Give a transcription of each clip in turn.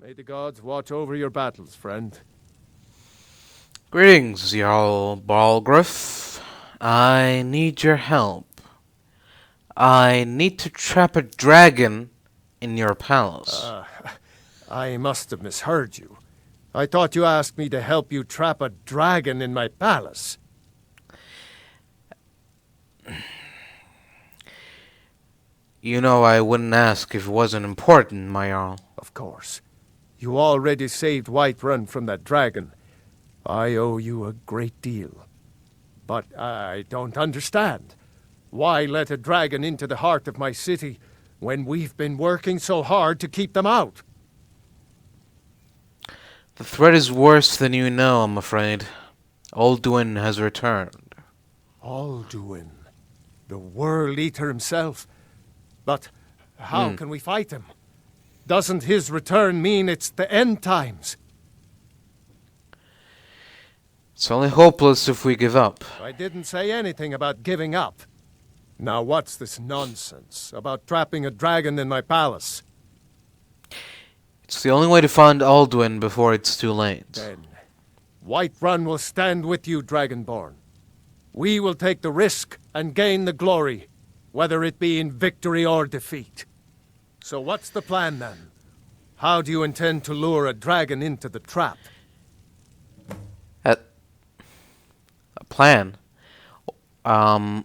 May the gods watch over your battles, friend. Greetings, Jarl Balgruff. I need your help. I need to trap a dragon in your palace. I must have misheard you. I thought you asked me to help you trap a dragon in my palace. You know I wouldn't ask if it wasn't important, my Jarl. Of course. You already saved Whiterun from that dragon. I owe you a great deal. But I don't understand. Why let a dragon into the heart of my city when we've been working so hard to keep them out? The threat is worse than you know, I'm afraid. Alduin has returned. Alduin, the World Eater himself. But how can we fight him? Doesn't his return mean it's the end times? It's only hopeless if we give up. I didn't say anything about giving up. Now what's this nonsense about trapping a dragon in my palace? It's the only way to find Alduin before it's too late. Then, Whiterun will stand with you, Dragonborn. We will take the risk and gain the glory, whether it be in victory or defeat. So what's the plan then? How do you intend to lure a dragon into the trap? A plan? Well,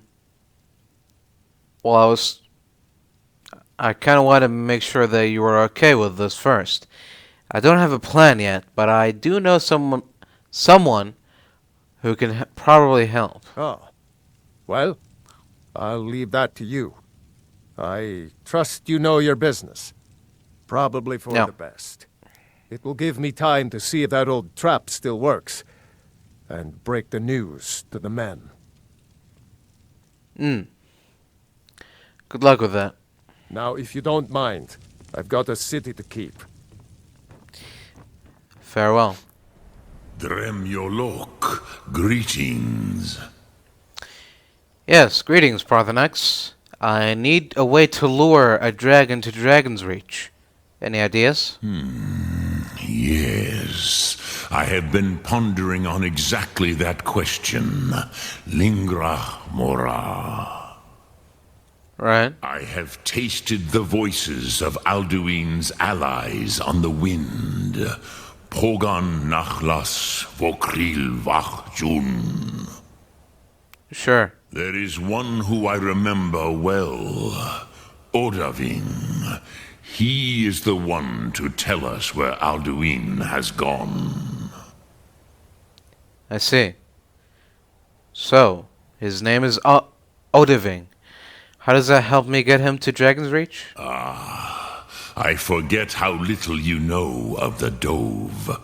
I kind of want to make sure that you are okay with this first. I don't have a plan yet, but I do know someone who can probably help. Oh. Well, I'll leave that to you. I trust you know your business. Probably for No. the best. It will give me time to see if that old trap still works, and break the news to the men. Good luck with that. Now, if you don't mind, I've got a city to keep. Farewell. Dremyolok, greetings. Yes, greetings, Parthenax. I need a way to lure a dragon to Dragon's Reach. Any ideas? Yes, I have been pondering on exactly that question. Lingra mora. Right. I have tasted the voices of Alduin's allies on the wind. Pogan nachlas vokril vachjun. Sure. There is one who I remember well. Odaving. He is the one to tell us where Alduin has gone. I see. So, his name is Odiving. How does that help me get him to Dragon's Reach? I forget how little you know of the Dove.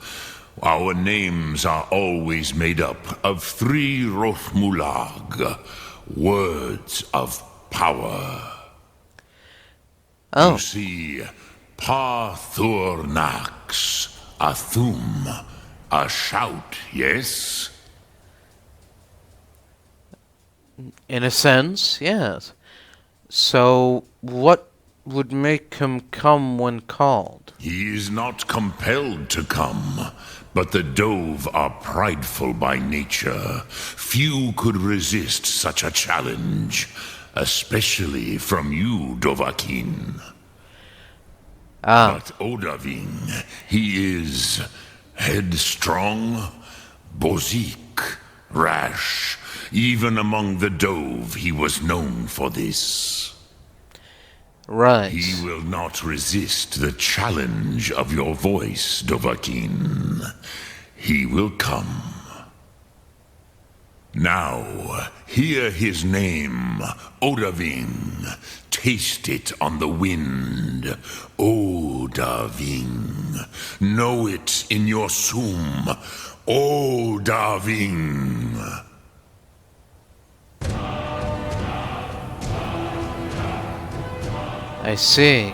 Our names are always made up of 3 Rothmulag, words of power. Oh. You see, Pa Thurnax, a thum, a shout, yes? In a sense, yes. So, what would make him come when called? He is not compelled to come, but the Dove are prideful by nature. Few could resist such a challenge, especially from you, Dovahkiin. But Odaving, he is headstrong, bozik, rash. Even among the Dove, he was known for this. Right. He will not resist the challenge of your voice, Dovahkiin. He will come. Now, hear his name, Odaving. Taste it on the wind. Odaving. Know it in your sum. Odaving. I see.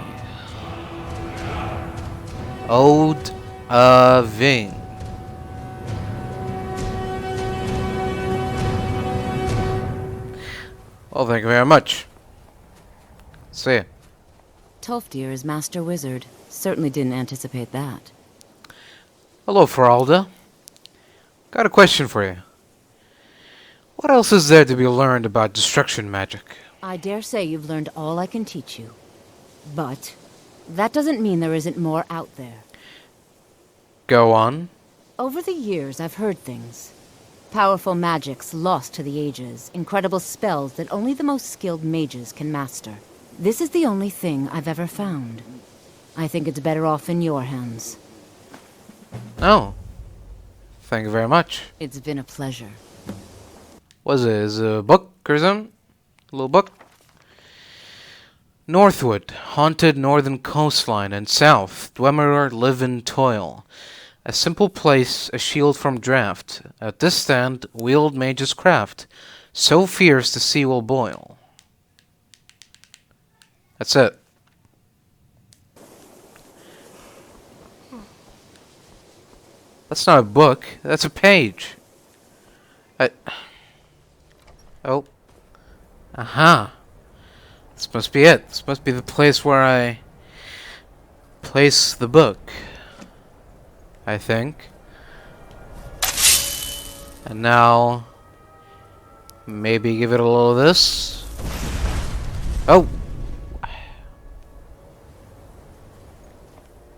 Ving. Well, thank you very much. See ya. Toftir is Master Wizard. Certainly didn't anticipate that. Hello, Feralda. Got a question for you. What else is there to be learned about destruction magic? I dare say you've learned all I can teach you. But that doesn't mean there isn't more out there. Go on. Over the years, I've heard things. Powerful magics lost to the ages, incredible spells that only the most skilled mages can master. This is the only thing I've ever found. I think it's better off in your hands. Oh. Thank you very much. It's been a pleasure. Was it? Is it a book or something? A little book? Northwood, haunted northern coastline, and south, Dwemer live in toil. A simple place, a shield from draft. At this stand, wield mage's craft. So fierce the sea will boil. That's it. That's not a book. That's a page. Oh. Aha. This must be it. This must be the place where I place the book. I think. And now, maybe give it a little of this. Oh!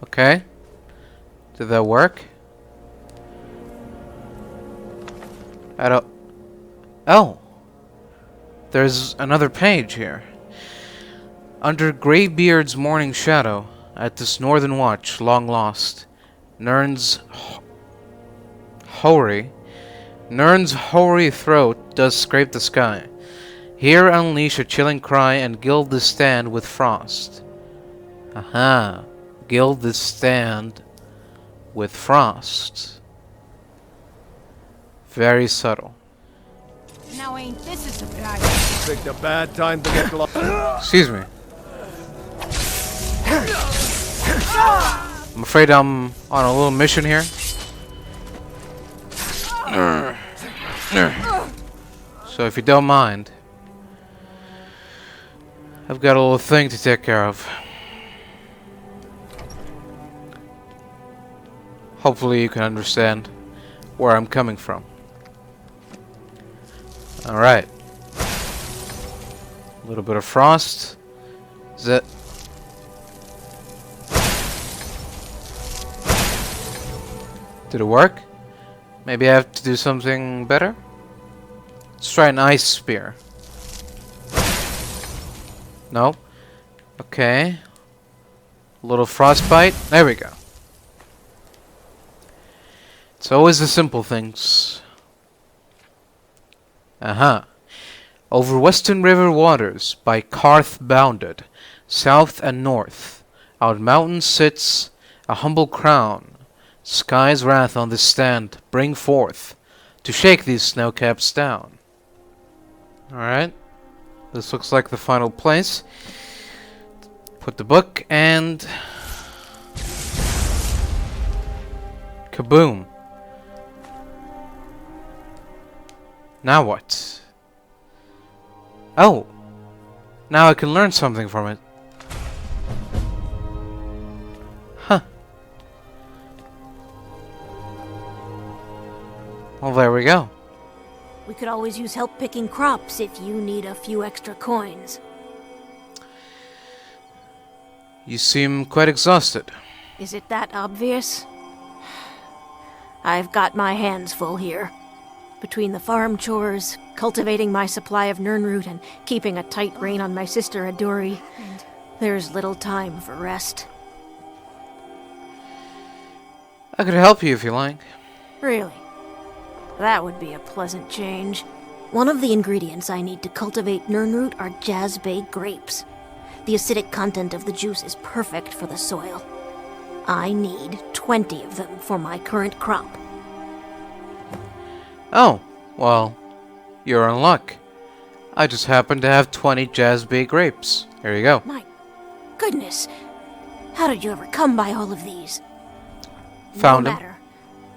Okay. Did that work? I don't... Oh! There's another page here. Under Greybeard's morning shadow, at this northern watch, long lost, Nern's hoary throat does scrape the sky. Here unleash a chilling cry and gild the stand with frost. Aha. Gild the stand with frost. Very subtle. Now ain't this a surprise? Picked a bad time to get lost. Excuse me. I'm afraid I'm on a little mission here. So if you don't mind, I've got a little thing to take care of. Hopefully you can understand where I'm coming from. Alright. A little bit of frost. Is that... Did it work? Maybe I have to do something better? Let's try an ice spear. No? Okay. A little frostbite. There we go. It's always the simple things. Over western river waters, by Karth bounded, south and north, out mountain sits a humble crown. Sky's wrath on this stand bring forth, to shake these snow caps down. Alright. This looks like the final place. Put the book and... Kaboom. Now what? Oh! Now I can learn something from it. Huh. Well, there we go. We could always use help picking crops if you need a few extra coins. You seem quite exhausted. Is it that obvious? I've got my hands full here. Between the farm chores, cultivating my supply of Nirnroot, and keeping a tight rein on my sister Adori, there's little time for rest. I could help you if you like. Really? That would be a pleasant change. One of the ingredients I need to cultivate Nirnroot are Jazzbay grapes. The acidic content of the juice is perfect for the soil. I need 20 of them for my current crop. Oh, well, you're in luck. I just happen to have 20 Jazzbay grapes. Here you go. My goodness. How did you ever come by all of these? Found No them. matter.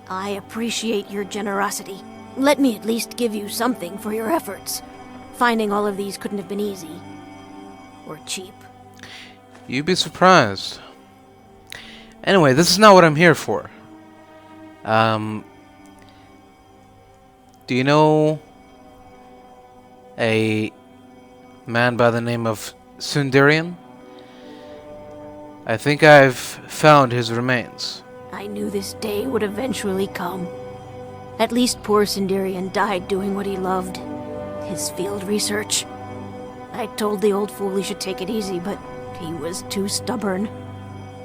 I appreciate your generosity. Let me at least give you something for your efforts. Finding all of these couldn't have been easy. Or cheap. You'd be surprised. Anyway, this is not what I'm here for. Do you know a man by the name of Sundarian? I think I've found his remains. I knew this day would eventually come. At least poor Sindarian died doing what he loved. His field research. I told the old fool he should take it easy, but he was too stubborn.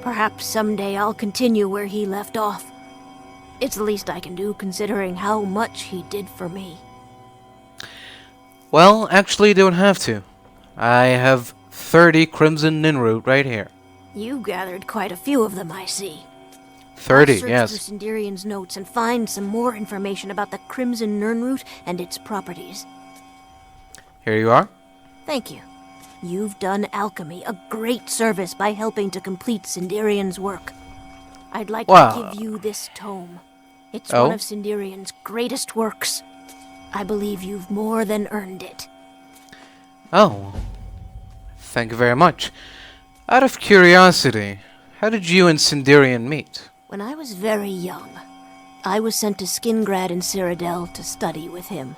Perhaps someday I'll continue where he left off. It's the least I can do, considering how much he did for me. Well, actually, you don't have to. I have 30 Crimson Ninroot right here. You gathered quite a few of them, I see. 30, I'll search yes. through Sindarian's notes and find some more information about the Crimson Nirnroot and its properties. Here you are. Thank you. You've done alchemy a great service by helping to complete Sindarian's work. I'd like to give you this tome. It's one of Sindarian's greatest works. I believe you've more than earned it. Oh. Thank you very much. Out of curiosity, how did you and Sindarian meet? When I was very young, I was sent to Skingrad in Cyrodiil to study with him.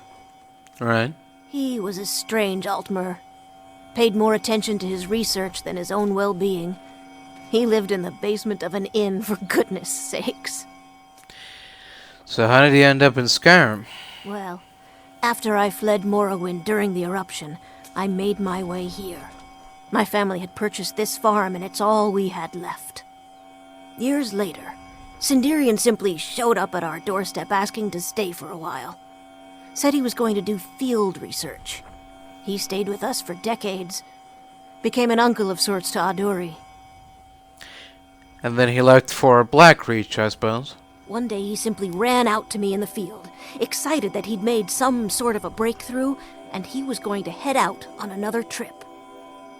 Right. He was a strange Altmer. Paid more attention to his research than his own well-being. He lived in the basement of an inn, for goodness sakes. So how did he end up in Skyrim? Well, after I fled Morrowind during the eruption, I made my way here. My family had purchased this farm, and it's all we had left. Years later, Sindarian simply showed up at our doorstep asking to stay for a while. Said he was going to do field research. He stayed with us for decades. Became an uncle of sorts to Adori. And then he left for Blackreach, I suppose. One day he simply ran out to me in the field, excited that he'd made some sort of a breakthrough, and he was going to head out on another trip.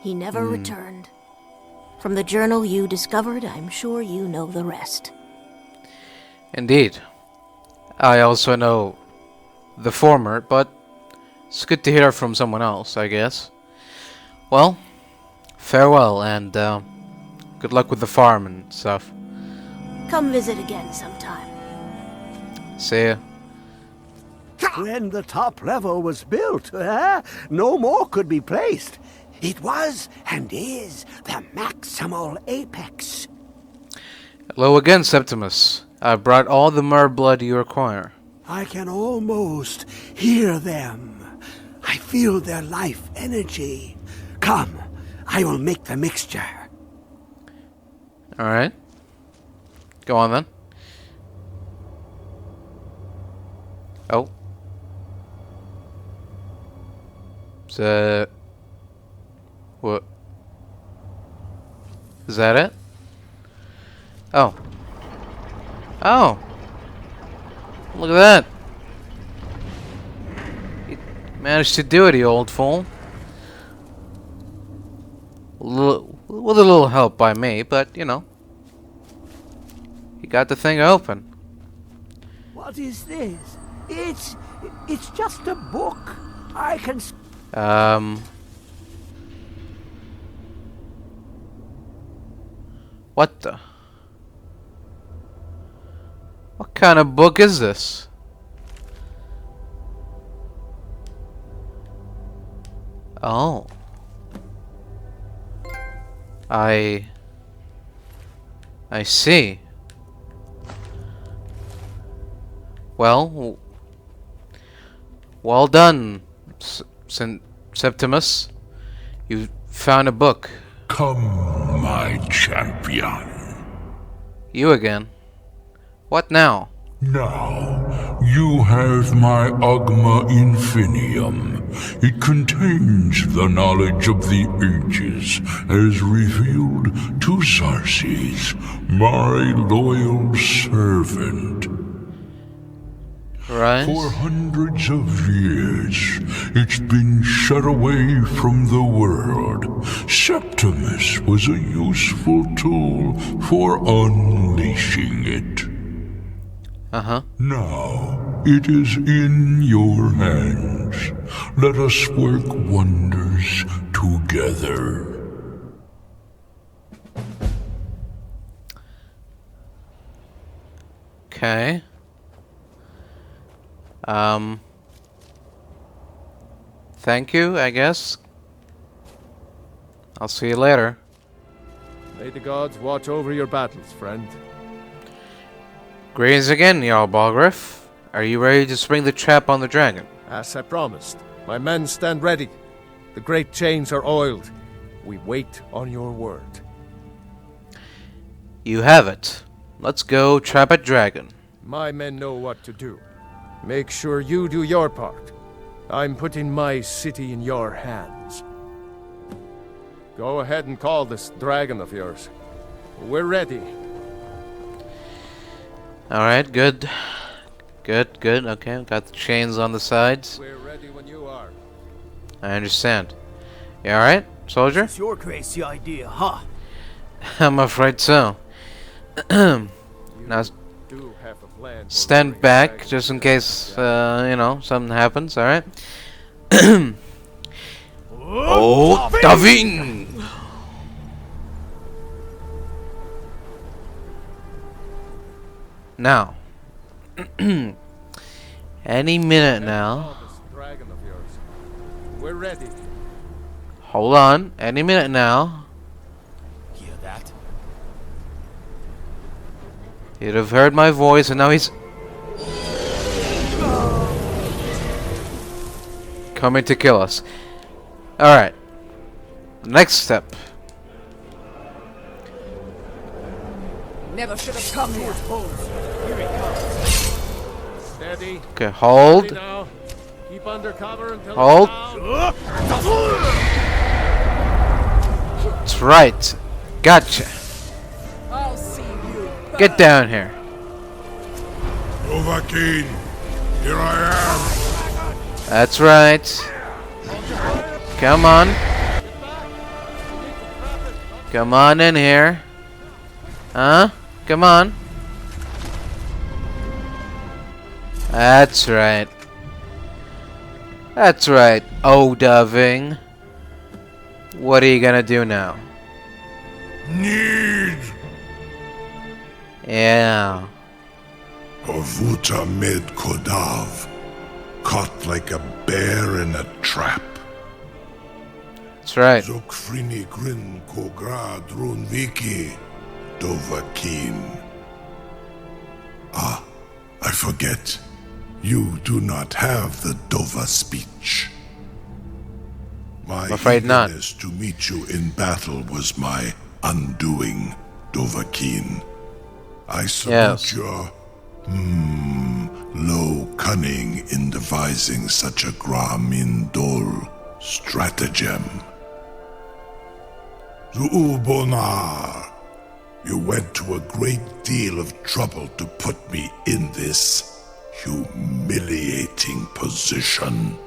He never returned. From the journal you discovered, I'm sure you know the rest. Indeed. I also know the former, but it's good to hear from someone else, I guess. Well, farewell, and good luck with the farm and stuff. Come visit again sometime. See ya. When the top level was built, no more could be placed. It was and is the maximal apex. Hello again, Septimus. I've brought all the blood you require. I can almost hear them. I feel their life energy. Come, I will make the mixture. Alright. Go on then. Oh. What? Is that it? Oh. Oh! Look at that! You managed to do it, you old fool. With a little help by me, but, you know. You got the thing open. What is this? It's just a book. I can... What the? What kind of book is this? Oh. I see. Well done, Septimus. You found a book. Come, my champion. You again. What now? Now, you have my Agma Infinium. It contains the knowledge of the ages, as revealed to Xarxes, my loyal servant. Right. For hundreds of years, it's been shut away from the world. Septimus was a useful tool for unleashing it. Uh-huh. Now, it is in your hands. Let us work wonders together. Okay. Thank you, I guess. I'll see you later. May the gods watch over your battles, friend. Greetings again, Jarl Balgriff. Are you ready to spring the trap on the dragon? As I promised, my men stand ready. The great chains are oiled. We wait on your word. You have it. Let's go trap a dragon. My men know what to do. Make sure you do your part. I'm putting my city in your hands. Go ahead and call this dragon of yours. We're ready. Alright, good. Good, good. Okay, got the chains on the sides. We're ready when you are. I understand. You alright, soldier? It's your crazy idea, huh? I'm afraid so. Now, Do have a plan for stand luring back, dragons just in to case, the you know, something happens, alright? Oh, Daving! Now, any minute now. Call this dragon of yours. We're ready. Hold on, any minute now. Hear that? He'd have heard my voice, and now he's coming to kill us. Alright. Next step. Never should have come here. Steady. Okay, hold. Steady now. Keep under cover until Hold. it's down. That's right. Gotcha. I'll see you. Get down here. Dovahkiin, here I am. That's right. Come on. Come on in here. Huh? Come on. That's right. That's right, Odaving. What are you gonna do now? Need Yeah. Havuta med Kodav, caught like a bear in a trap. That's right. Zokfrini Grin Kogra Drunviki, Dovahkiin. Ah, I forget. You do not have the Dova speech. My I'm afraid not. eagerness to meet you in battle was my undoing, Dovahkiin. I salute Yes. your low cunning in devising such a Gramindol stratagem. Zuubonar, you went to a great deal of trouble to put me in this humiliating position.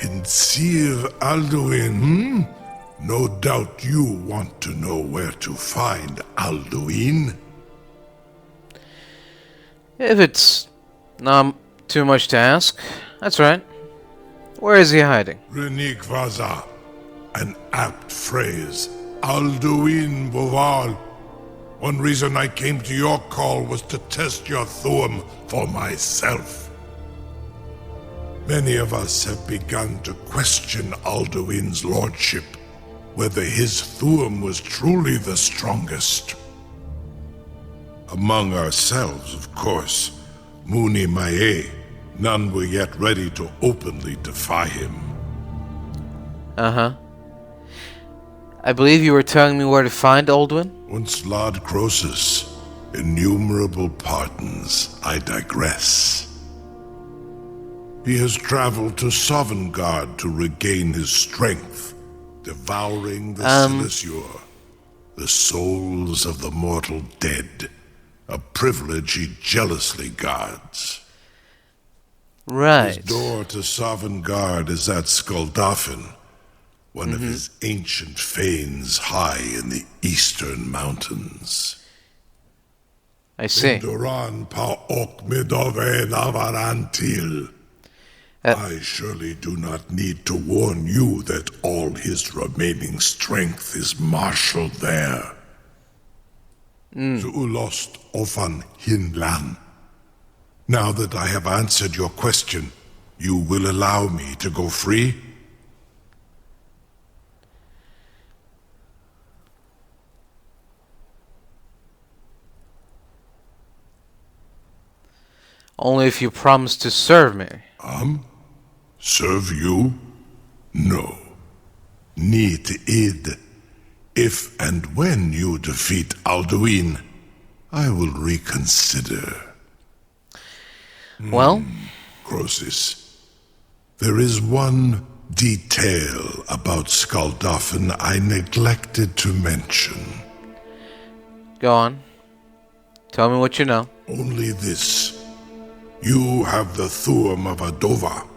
Hinsir Alduin, No doubt you want to know where to find Alduin. If it's not too much to ask, that's right. Where is he hiding? Renik Vaza, an apt phrase. Alduin Boval. One reason I came to your call was to test your Thuum for myself. Many of us have begun to question Alduin's lordship, whether his Thuum was truly the strongest. Among ourselves, of course, Muni Mae, none were yet ready to openly defy him. Uh-huh. I believe you were telling me where to find Aldwin? Once Lord Croesus, innumerable pardons, I digress. He has traveled to Sovngarde to regain his strength, devouring the Silesure, the souls of the mortal dead, a privilege he jealously guards. Right. His door to Sovngarde is at Skuldafn, one of his ancient fanes high in the eastern mountains. I see. Duran pa ok midove navarantil. I surely do not need to warn you that all his remaining strength is marshaled there. Zuulost ofan hinlan. Now that I have answered your question, you will allow me to go free? Only if you promise to serve me. Serve you? No. Need id. If and when you defeat Alduin, I will reconsider. Well, Croesus, there is one detail about Skuldafn I neglected to mention. go on. Tell me what you know. Only this. You have the thumb of a dova,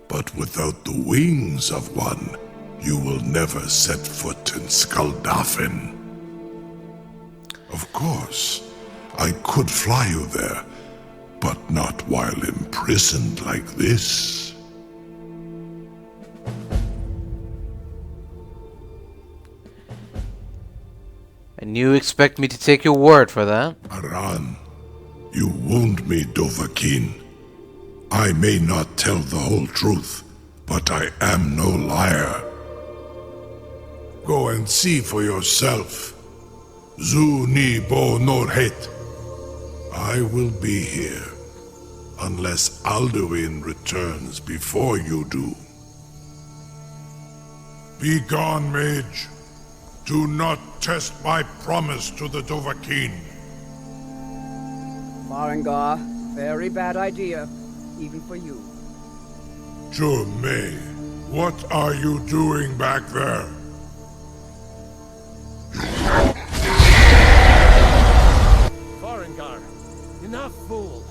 but without the wings of one, you will never set foot in Skuldafn. Of course, I could fly you there, but not while imprisoned like this. And you expect me to take your word for that? Aran, you wound me, Dovahkiin. I may not tell the whole truth, but I am no liar. Go and see for yourself. Zu ni bo norhet. I will be here, unless Alduin returns before you do. Be gone, mage. Do not test my promise to the Dovahkiin. Farengar, very bad idea, even for you. May, what are you doing back there? Farengar, enough, fool.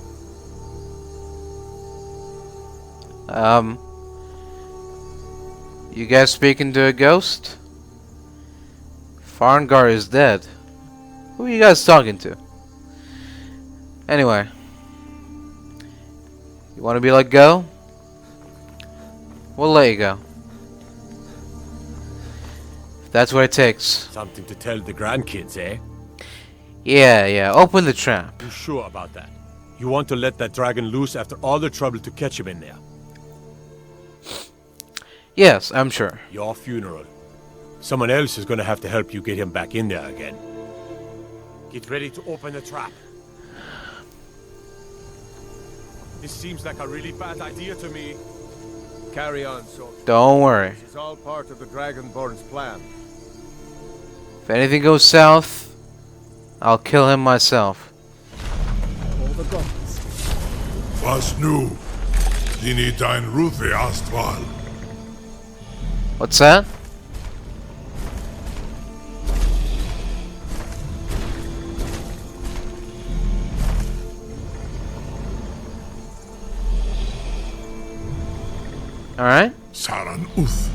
You guys speaking to a ghost? Farengar is dead. Who are you guys talking to? Anyway. You want to be let go? We'll let you go. If that's what it takes. Something to tell the grandkids, eh? Yeah, open the trap. You sure about that? You want to let that dragon loose after all the trouble to catch him in there? Yes, I'm sure. Your funeral. Someone else is gonna have to help you get him back in there again. Get ready to open the trap. This seems like a really bad idea to me. Carry on, soldier. Don't worry. This is all part of the Dragonborn's plan. If anything goes south, I'll kill him myself. All the gods. Was nu? Dini dein Rufe Astval. What's that? Alright. Saran Uth.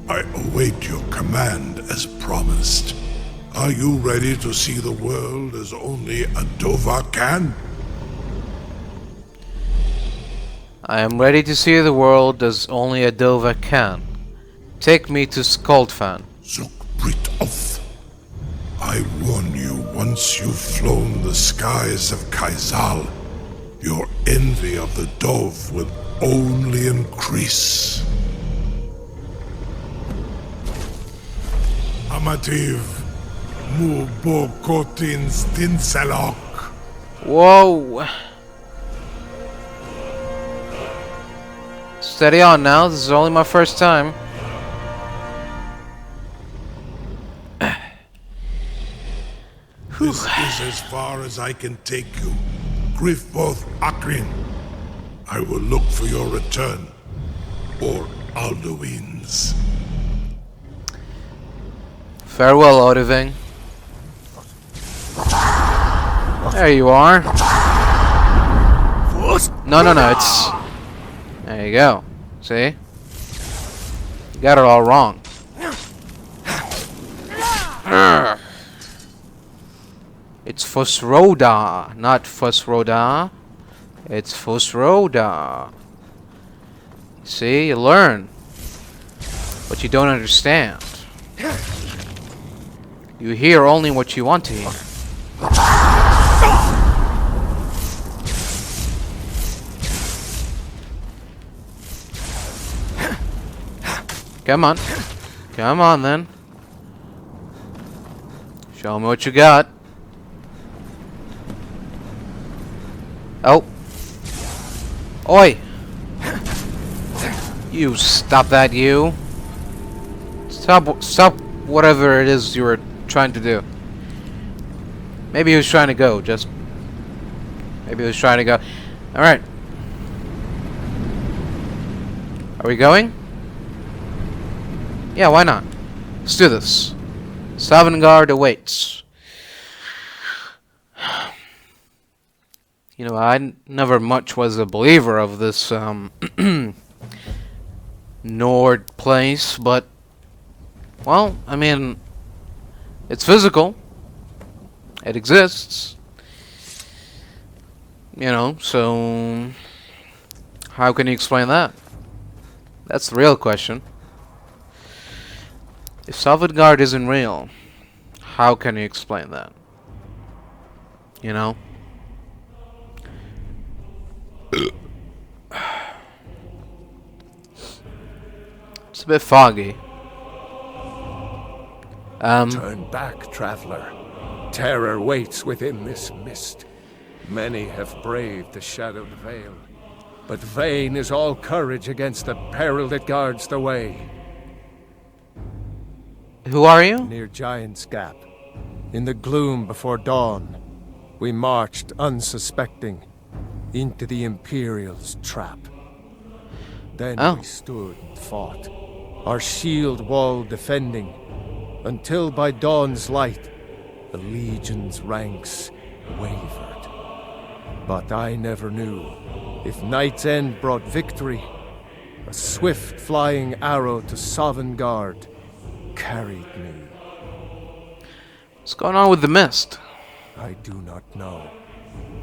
I await your command as promised. Are you ready to see the world as only a Dova can? I am ready to see the world as only a Dova can. Take me to Skuldafn. Zuk Brit Oth. I warn you, once you've flown the skies of Kaizal, your envy of the Dove will only increase. Amativ Mubokotin Stinselok. Whoa! Steady on now, this is only my first time. This is as far as I can take you. Griffboth Akrin. I will look for your return. Or Alduin's. Farewell, Odiving. There you are. No, it's... There you go. See? You got it all wrong. It's Fosroda, not Fosroda. It's Fosroda. See, you learn. But you don't understand. You hear only what you want to hear. Come on. Come on, then. Show me what you got. Oh. Oi! You stop that, you. Stop whatever it is you were trying to do. Maybe he was trying to go, maybe he was trying to go. Alright. Are we going? Yeah, why not? Let's do this. Sovngarde awaits. You know, I never much was a believer of this, Nord place, but, well, I mean, it's physical. It exists. You know, so how can you explain that? That's the real question. If Sovngarde isn't real, how can you explain that? You know? It's a bit foggy. Turn back, traveler. Terror waits within this mist. Many have braved the shadowed veil, but vain is all courage against the peril that guards the way. Who are you? Near Giant's Gap, in the gloom before dawn, we marched unsuspecting into the Imperial's trap. Then we stood and fought, our shield wall defending, until by dawn's light the Legion's ranks wavered. But I never knew if Night's End brought victory, a swift flying arrow to Sovngarde carried me. What's going on with the mist? I do not know,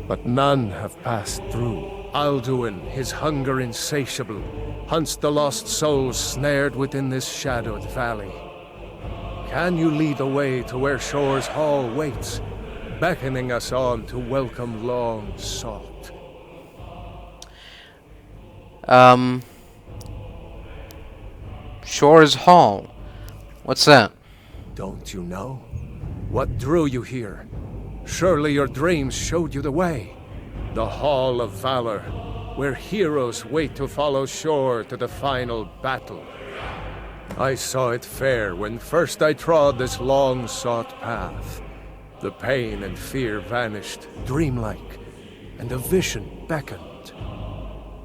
but none have passed through. Alduin, his hunger insatiable, hunts the lost souls snared within this shadowed valley. Can you lead the way to where Shore's Hall waits, beckoning us on to welcome long sought? Shore's Hall. What's that? Don't you know? What drew you here? Surely your dreams showed you the way. The Hall of Valor, where heroes wait to follow Shore to the final battle. I saw it fair when first I trod this long-sought path. The pain and fear vanished, dreamlike, and a vision beckoned.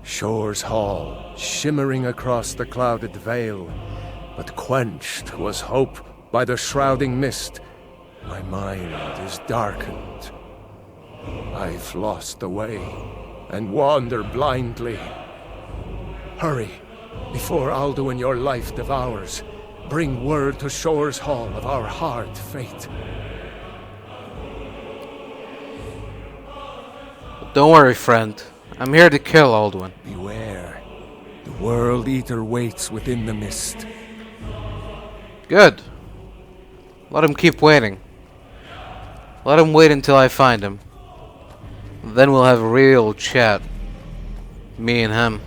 Shore's Hall, shimmering across the clouded veil, but quenched was hope by the shrouding mist. My mind is darkened. I've lost the way, and wander blindly. Hurry, before Alduin your life devours. Bring word to Shore's Hall of our hard fate. Don't worry, friend. I'm here to kill Alduin. Beware. The World Eater waits within the mist. Good. Let him keep waiting. Let him wait until I find him. Then we'll have a real chat. Me and him.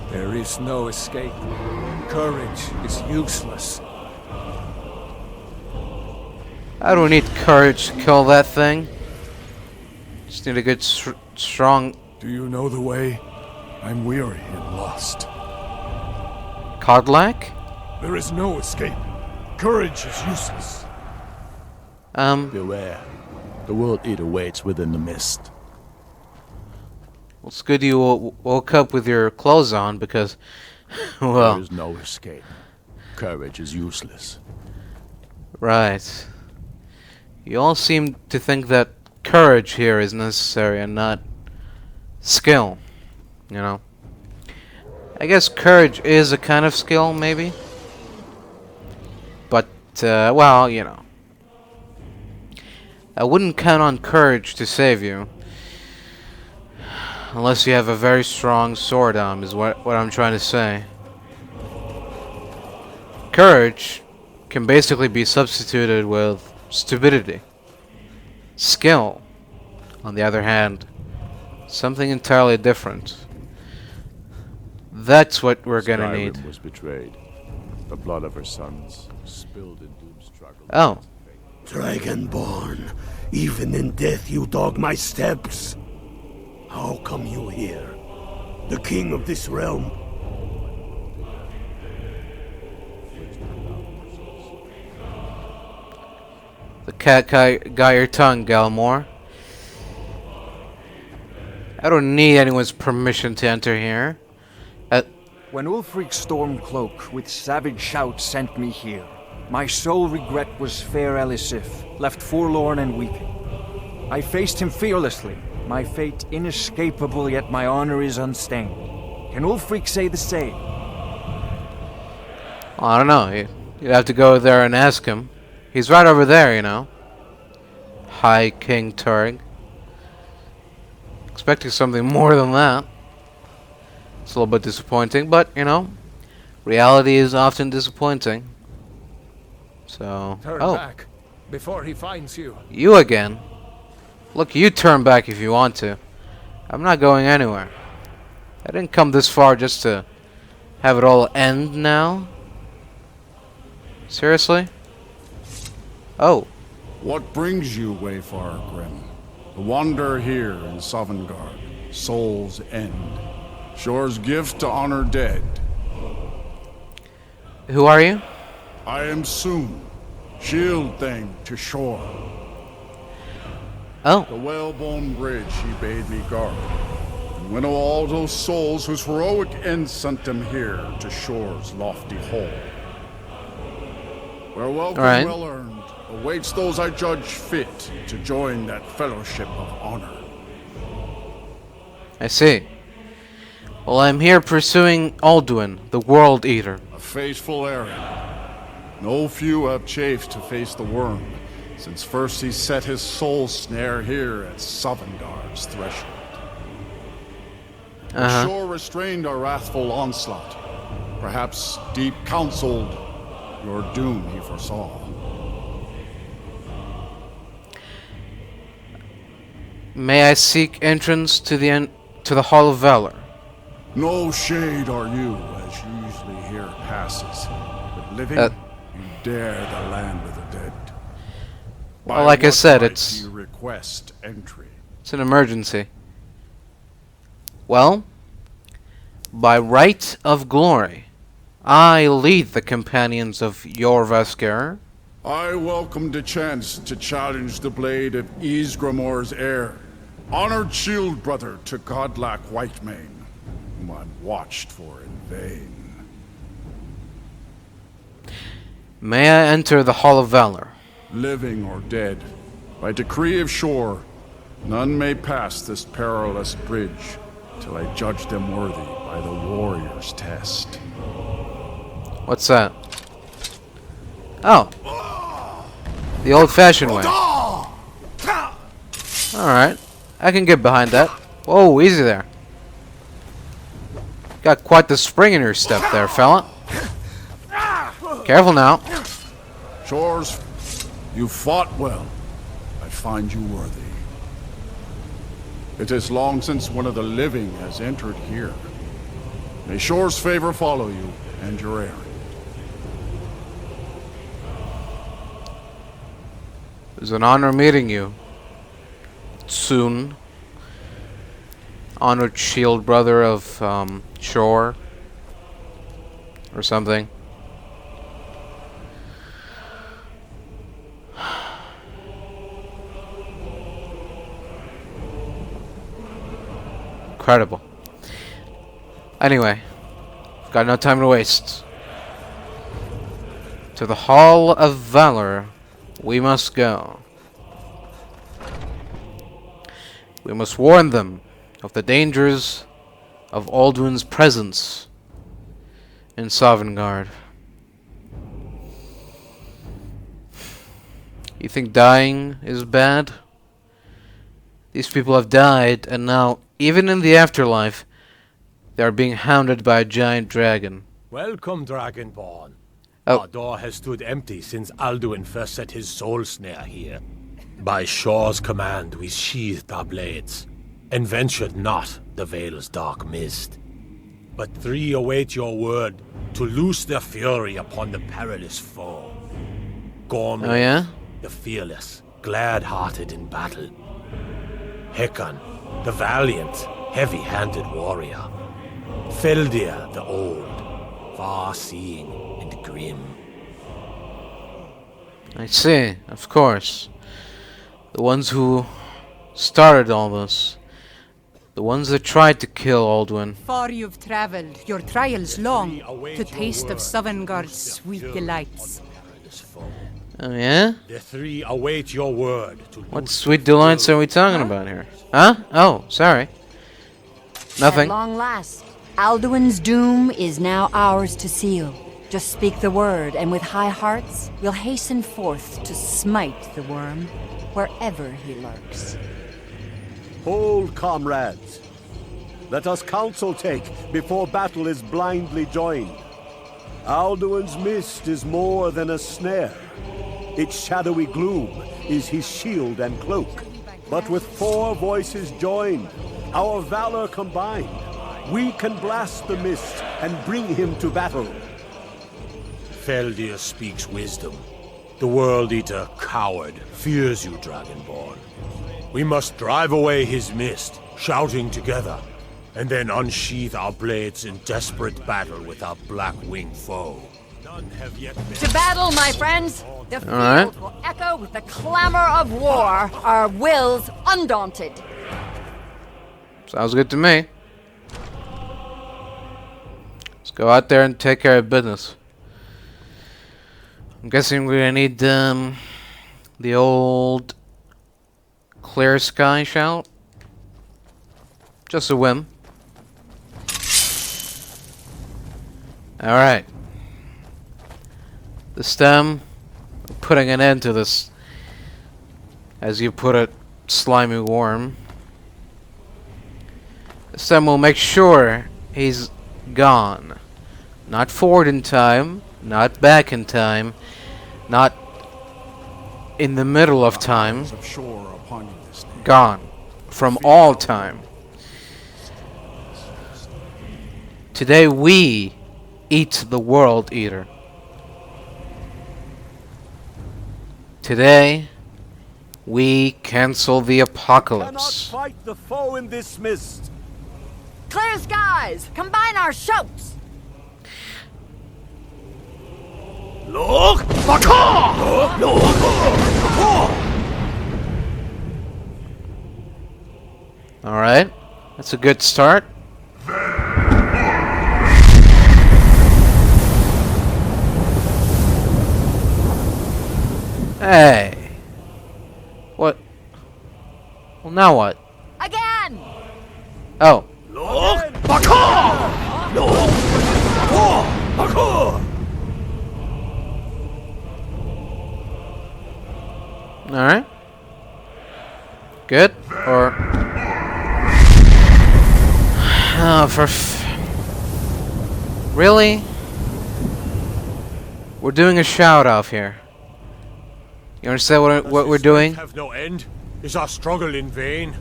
There is no escape. Courage is useless. I don't need courage to kill that thing. Just need a good, strong... Do you know the way? I'm weary and lost. Codlac? There is no escape. Courage is useless. Beware. The World Eater waits within the mist. Well, it's good you woke up with your clothes on, because, well... There is no escape. Courage is useless. Right. You all seem to think that courage here is necessary and not skill, you know. I guess courage is a kind of skill, maybe. But, well, you know. I wouldn't count on courage to save you. Unless you have a very strong sword arm, is what I'm trying to say. Courage can basically be substituted with stupidity. Skill, on the other hand, something entirely different. That's what we're gonna need. Skyrim was betrayed. The blood of her sons was spilled in Doom's struggle. Oh. Dragonborn, even in death you dog my steps. How come you here? The king of this realm. The cat got your tongue, Galmore. I don't need anyone's permission to enter here. When Ulfric's Stormcloak with savage shouts sent me here, my sole regret was fair Elisif, left forlorn and weeping. I faced him fearlessly, my fate inescapable, yet my honor is unstained. Can Ulfric say the same? I don't know. You'd have to go there and ask him. He's right over there, you know. High King Turg. Expecting something more than that. It's a little bit disappointing, but, you know, reality is often disappointing. So, Turn back before he finds you. You again? Look, you turn back if you want to. I'm not going anywhere. I didn't come this far just to have it all end now. Seriously? Oh. What brings you, Wayfarer Grim? The wanderer here in Sovngarde, Soul's End. Shore's gift to honor dead. Who are you? I am Soon, shield thing to Shore. Oh. The whalebone bridge he bade me guard, and winnow all those souls whose heroic end sent them here to Shore's lofty hall. Where welcome well earned awaits those I judge fit to join that fellowship of honor. I see. Well, I'm here pursuing Alduin, the World Eater. A faithful errand. No few have chafed to face the worm, since first he set his soul snare here at Sovngarde's threshold. The shore restrained our wrathful onslaught. Perhaps deep counseled your doom he foresaw. May I seek entrance to the Hall of Valor? No shade are you, as usually here passes. But living, you dare the land of the dead. Well, like I said, it's you request entry. It's an emergency. Well, by right of glory, I lead the companions of Jorvaskr. I welcome the chance to challenge the blade of Ysgramor's heir, honored shield brother to godlike Whitemane, whom I'm watched for in vain. May I enter the Hall of Valor? Living or dead, by decree of Shore, none may pass this perilous bridge till I judge them worthy by the warrior's test. What's that? Oh. The old-fashioned way. Alright. I can get behind that. Whoa, easy there. Got quite the spring in your step there, fella. Careful now. Shores, you fought well. I find you worthy. It is long since one of the living has entered here. May Shore's favor follow you and your errand. It was an honor meeting you. Soon. Honored shield brother of, Shore. Or something. Incredible. Anyway, got no time to waste. To the Hall of Valor we must go. We must warn them of the dangers of Alduin's presence in Sovngarde. You think dying is bad? These people have died, and now, even in the afterlife, they are being hounded by a giant dragon. Welcome, Dragonborn. Oh. Our door has stood empty since Alduin first set his soul snare here. By Shore's command, we sheathed our blades, and ventured not the Vale's dark mist. but 3 await your word to loose their fury upon the perilous foe. Gormley, Oh, yeah? the fearless, glad-hearted in battle. Hecon, the valiant, heavy-handed warrior. Feldir, the old, far-seeing and grim. I see, of course. The ones who started all this. The ones that tried to kill Alduin. Far you've traveled, your trials long, to taste of Sovngarde's sweet delights. Oh, yeah? The 3 await your word to What sweet delights are we talking about here? Huh? Oh, sorry. Nothing. At long last, Alduin's doom is now ours to seal. Just speak the word, and with high hearts, we'll hasten forth to smite the worm, wherever he lurks. Hold, comrades. Let us counsel take before battle is blindly joined. Alduin's mist is more than a snare. Its shadowy gloom is his shield and cloak. But with 4 voices joined, our valor combined, we can blast the mist and bring him to battle. Feldir speaks wisdom. The World Eater, coward, fears you, Dragonborn. We must drive away his mist, shouting together, and then unsheath our blades in desperate battle with our black-winged foe. None have yet been... To battle, my friends! The field right. will echo with the clamor of war, our wills undaunted. Sounds good to me. Let's go out there and take care of business. I'm guessing we're gonna need the old clear sky shout. Just a whim. Alright. The stem, putting an end to this, as you put it, slimy worm. The stem will make sure he's gone. Not forward in time, not back in time, not in the middle of time. Gone. From all time. Today we eat the World Eater. Today we cancel the apocalypse. Cannot fight the foe in this mist. Clear skies! Combine our shouts! Look! Alright. That's a good start. Hey. What? Well, now what? Again! Oh. Alright. Good. Or... Really? We're doing a shout-off here. You understand what we're doing? Have no end? Is our struggle in vain?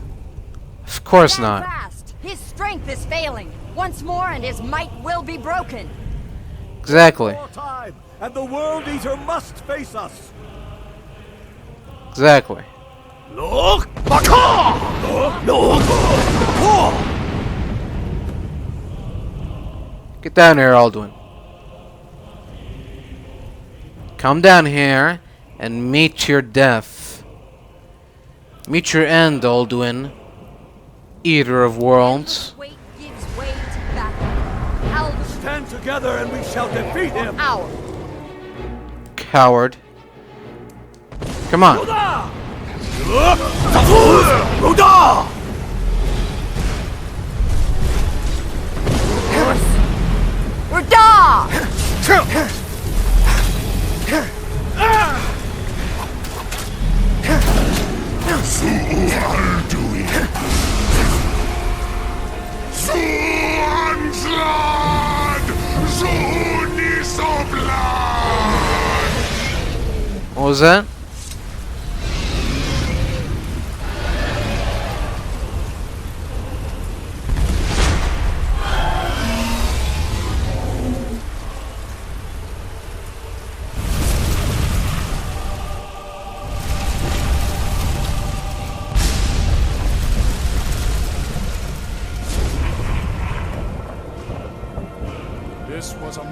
Of course Stand not. fast. His strength is failing. Once more and his might will be broken. Exactly. More time, and the World Eater must face us. Exactly. Look! Get down here, Alduin. Come down here and meet your death. Meet your end, Alduin. Eater of worlds. Weight gives way to battle. Stand together and we shall defeat him. Our Coward. Come on. What was that?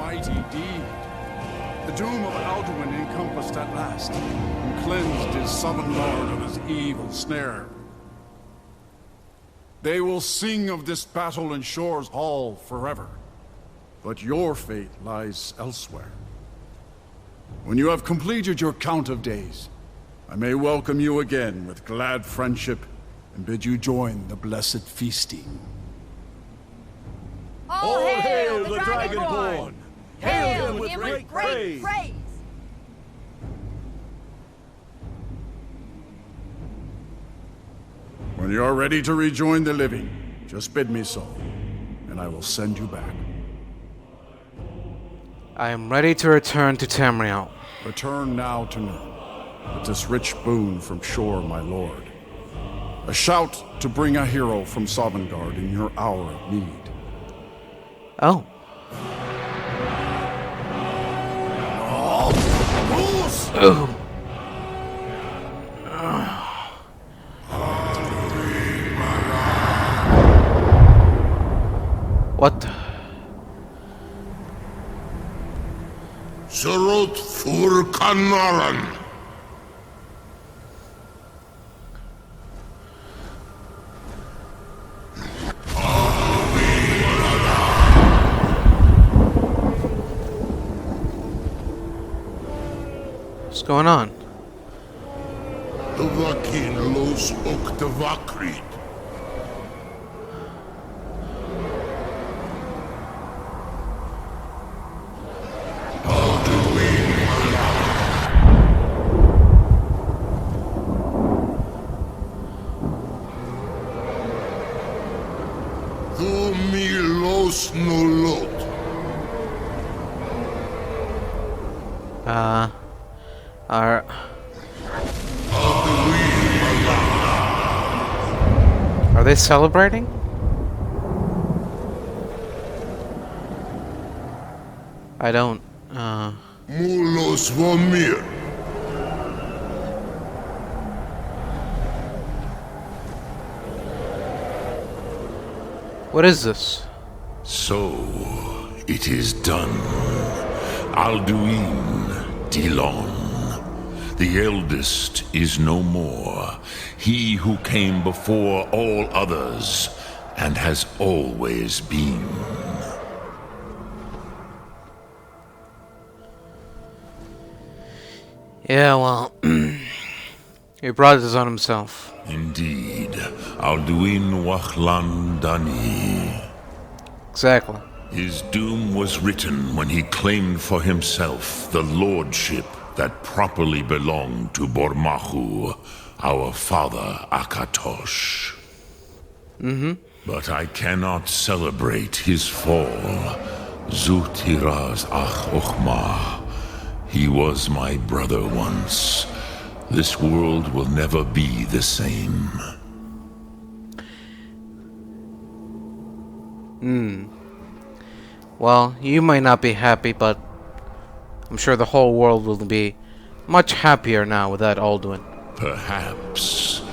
mighty deed. The doom of Alduin encompassed at last, and cleansed his southern lord of his evil snare. They will sing of this battle in Shore's Hall forever, but your fate lies elsewhere. When you have completed your count of days, I may welcome you again with glad friendship and bid you join the blessed feasting. All hail the Dragonborn! Hail him with great praise! When you are ready to rejoin the living, just bid me so, and I will send you back. I am ready to return to Tamriel. Return now to Nurn, with this rich boon from Shore, my lord. A shout to bring a hero from Sovngarde in your hour of need. Oh. Oh. What? Surot fur Kanaran. What's going on? Vakin los Oktavakrit. Are they celebrating? I don't, Mulos Vomir. What is this? So, it is done. Alduin Dilon. The eldest is no more. He who came before all others, and has always been. Yeah, well, he brought this on himself. Indeed. Alduin Wachlan Dani. Exactly. His doom was written when he claimed for himself the lordship that properly belonged to Bormahu, our father Akatosh. But I cannot celebrate his fall. Zutiraz Ach Ochma. He was my brother once. This world will never be the same. Well, you might not be happy, but I'm sure the whole world will be much happier now without Alduin. Perhaps.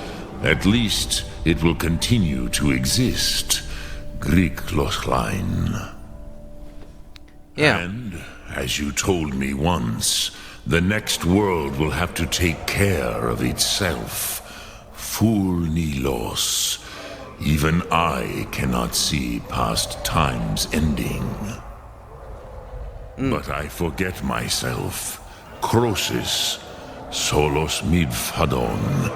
At least it will continue to exist. Griklochlein. Yeah. And, as you told me once, the next world will have to take care of itself. Ful Nilos. Even I cannot see past time's ending. But I forget myself. Crosis, solos midfadon.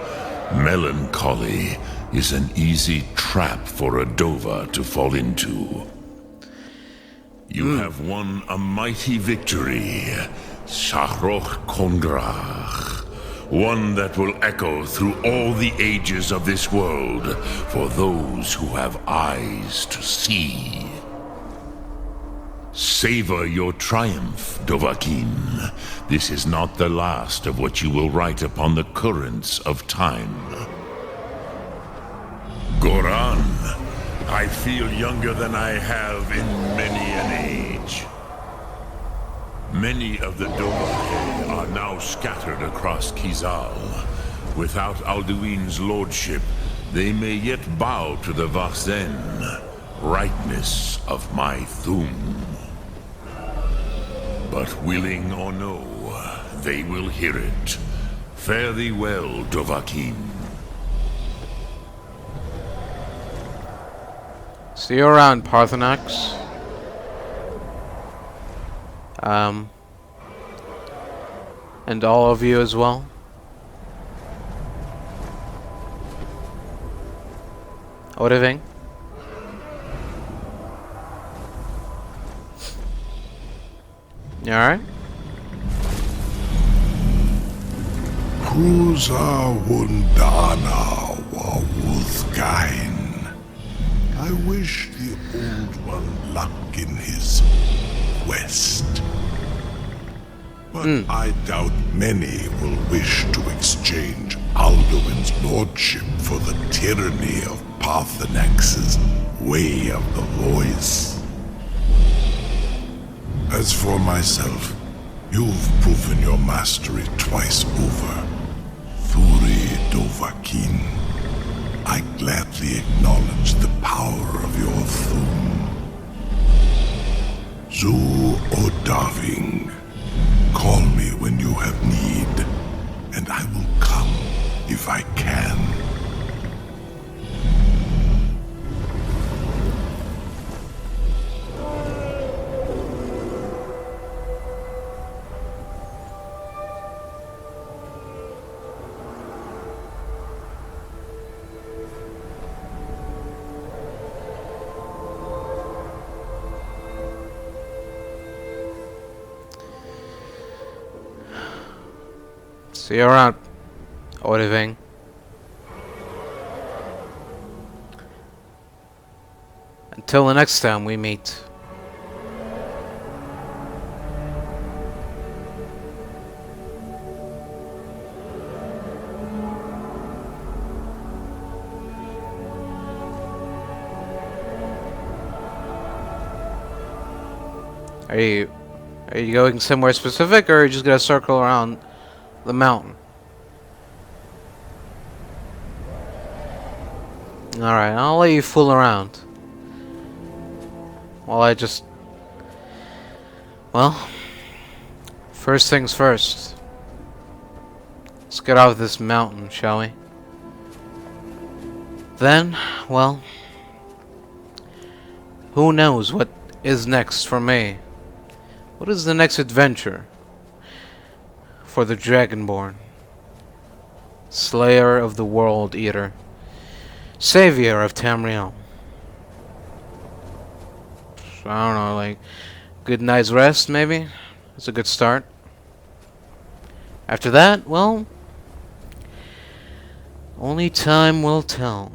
Melancholy is an easy trap for a Dova to fall into. You have won a mighty victory, Shahroch Kongrach. One that will echo through all the ages of this world for those who have eyes to see. Savor your triumph, Dovahkiin. This is not the last of what you will write upon the currents of time. Goran, I feel younger than I have in many an age. Many of the Dovahkiin are now scattered across Kizal. Without Alduin's lordship, they may yet bow to the Vachzen, rightness of my Thum. But willing or no, they will hear it. Fare thee well, Dovahkiin. See you around, Parthenax. And all of you as well. Odiving. You alright? Cruza Wundana Wawuthgain. I wish the Old One luck in his quest. But I doubt many will wish to exchange Alduin's lordship for the tyranny of Parthenax's way of the voice. As for myself, you've proven your mastery twice over. Thuri Dovahkiin, I gladly acknowledge the power of your Thum. Zu Odaving, call me when you have need, and I will come if I can. See you around, Odiving. Until the next time we meet. Are you going somewhere specific, or are you just gonna circle around the mountain? Alright, I'll let you fool around. While I just... Well, first things first. Let's get off this mountain, shall we? Then, well... Who knows what is next for me? What is the next adventure for the Dragonborn? Slayer of the World Eater. Savior of Tamriel. So, I don't know, like, good night's rest, maybe? That's a good start. After that, well, only time will tell.